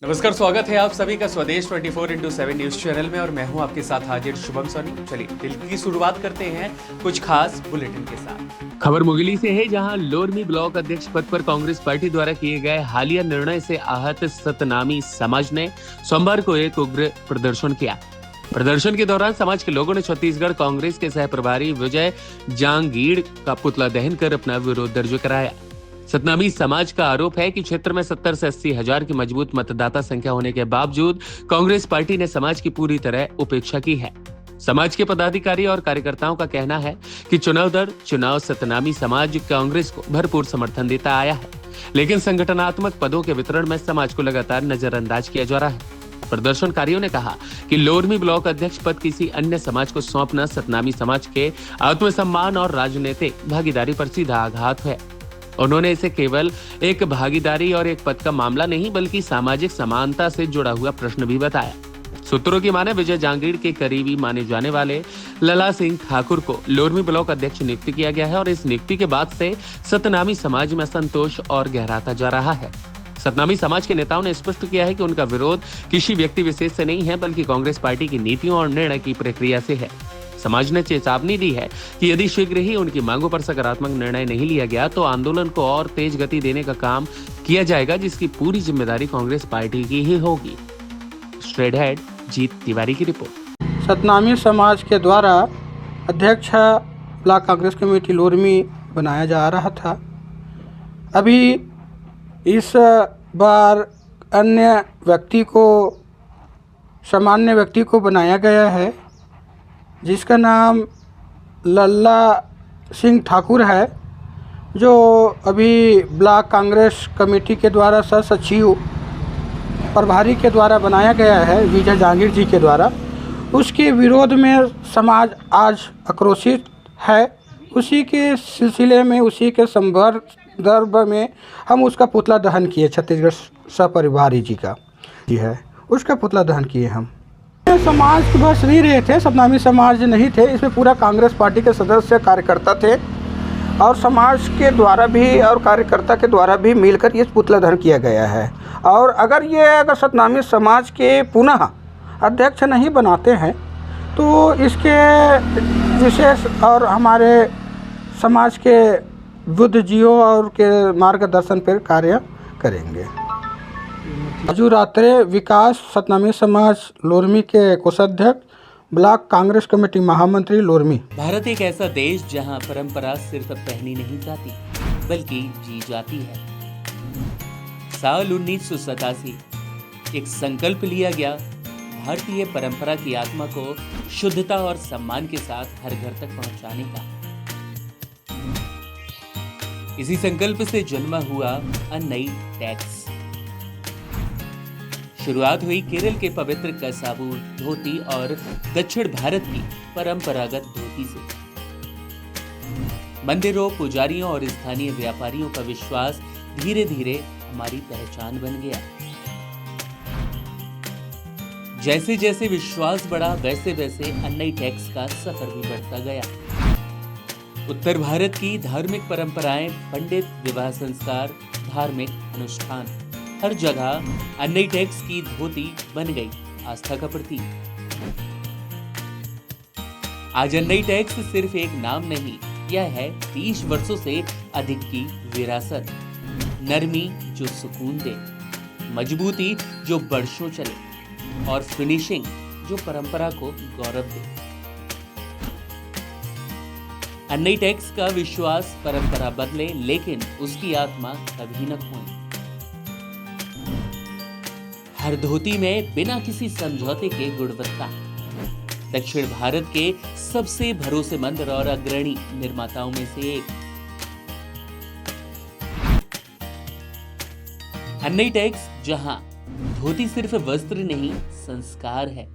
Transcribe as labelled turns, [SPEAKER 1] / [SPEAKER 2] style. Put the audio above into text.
[SPEAKER 1] नमस्कार, स्वागत है आप सभी का स्वदेश 24x7 न्यूज चैनल में और मैं हूं आपके साथ हाजिर शुभम सोनी। चलिए दिल की शुरुआत करते हैं कुछ खास बुलेटिन के साथ।
[SPEAKER 2] खबर मुगली से है, जहां लोरमी ब्लॉक अध्यक्ष पद पर कांग्रेस पार्टी द्वारा किए गए हालिया निर्णय से आहत सतनामी समाज ने सोमवार को एक उग्र प्रदर्शन किया। प्रदर्शन के दौरान समाज के लोगों ने छत्तीसगढ़ कांग्रेस के सह प्रभारी विजय जांगीड़ का पुतला दहन कर अपना विरोध दर्ज कराया। सतनामी समाज का आरोप है कि क्षेत्र में 70 से 80 हजार की मजबूत मतदाता संख्या होने के बावजूद कांग्रेस पार्टी ने समाज की पूरी तरह उपेक्षा की है। समाज के पदाधिकारी और कार्यकर्ताओं का कहना है कि चुनाव दर चुनाव सतनामी समाज कांग्रेस को भरपूर समर्थन देता आया है, लेकिन संगठनात्मक पदों के वितरण में समाज को लगातार नजरअंदाज किया जा रहा है। प्रदर्शनकारियों ने कहा कि लोरमी ब्लॉक अध्यक्ष पद किसी अन्य समाज को सौंपना सतनामी समाज के आत्मसम्मान और राजनीतिक भागीदारी पर सीधा आघात है। उन्होंने इसे केवल एक भागीदारी और एक पद का मामला नहीं बल्कि सामाजिक समानता से जुड़ा हुआ प्रश्न भी बताया। सूत्रों की माने विजय जांगीड़ के करीबी माने जाने वाले लला सिंह ठाकुर को लोरमी ब्लॉक अध्यक्ष नियुक्त किया गया है और इस नियुक्ति के बाद से सतनामी समाज में असंतोष और गहराता जा रहा है। सतनामी समाज के नेताओं ने स्पष्ट किया है कि उनका विरोध किसी व्यक्ति विशेष से नहीं है बल्कि कांग्रेस पार्टी की नीतियों और निर्णय की प्रक्रिया से है। समाज ने चेतावनी दी है कि यदि शीघ्र ही उनकी मांगों पर सकारात्मक निर्णय नहीं लिया गया तो आंदोलन को और तेज गति देने का काम किया जाएगा, जिसकी पूरी जिम्मेदारी कांग्रेस पार्टी की ही होगी। स्ट्रेट हेड जीत तिवारी की रिपोर्ट।
[SPEAKER 3] सतनामी समाज के द्वारा अध्यक्ष ब्लॉक कांग्रेस कमेटी लोरमी बनाया जा रहा था। अभी इस बार अन्य व्यक्ति को सामान्य व्यक्ति को बनाया गया है, जिसका नाम लल्ला सिंह ठाकुर है, जो अभी ब्लॉक कांग्रेस कमेटी के द्वारा सह सचिव प्रभारी के द्वारा बनाया गया है, विजय जांगीड़ जी के द्वारा। उसके विरोध में समाज आज आक्रोशित है। उसी के सिलसिले में, उसी के संदर्भ में हम उसका पुतला दहन किए। छत्तीसगढ़ सह प्रभारी जी का जी है, उसका पुतला दहन किए हम। समाज के बस नहीं रहे थे, सतनामी समाज नहीं थे, इसमें पूरा कांग्रेस पार्टी के सदस्य कार्यकर्ता थे और समाज के द्वारा भी और कार्यकर्ता के द्वारा भी मिलकर ये पुतला दहन किया गया है। और अगर सतनामी समाज के पुनः अध्यक्ष नहीं बनाते हैं तो इसके विशेष और हमारे समाज के बुद्धिजीवियों और के मार्गदर्शन पर कार्य करेंगे। अजू रात्रे विकास सतनामी समाज लोरमी के कोषाध्यक्ष, ब्लॉक कांग्रेस कमेटी महामंत्री लोरमी।
[SPEAKER 4] भारत एक ऐसा देश जहां परंपरा सिर्फ पहनी नहीं जाती बल्कि जी जाती है। साल 1987 एक संकल्प लिया गया, भारतीय परंपरा की आत्मा को शुद्धता और सम्मान के साथ हर घर तक पहुंचाने का। इसी संकल्प से जन्मा हुआ अ नई टैक्स। शुरुआत हुई केरल के पवित्र कसाबू धोती और दक्षिण भारत की परंपरागत धोती से। मंदिरों, पुजारियों और स्थानीय व्यापारियों का विश्वास धीरे धीरे हमारी पहचान बन गया। जैसे जैसे विश्वास बढ़ा वैसे वैसे अन्नई टैक्स का सफर भी बढ़ता गया। उत्तर भारत की धार्मिक परंपराएं, पंडित, विवाह संस्कार, धार्मिक अनुष्ठान, हर जगह अन्नई टैक्स की धोती बन गई आस्था का प्रतीक। आज अन्नई टैक्स सिर्फ एक नाम नहीं, यह है 30 वर्षों से अधिक की विरासत। नरमी जो सुकून दे, मजबूती जो बरसों चले और फिनिशिंग जो परंपरा को गौरव दे। अन्नई टैक्स का विश्वास परंपरा बदले लेकिन उसकी आत्मा कभी न खोए। हर धोती में बिना किसी समझौते के गुणवत्ता। दक्षिण भारत के सबसे भरोसेमंद और अग्रणी निर्माताओं में से एक। अन्नई टैक्स, जहां धोती सिर्फ वस्त्र नहीं संस्कार है।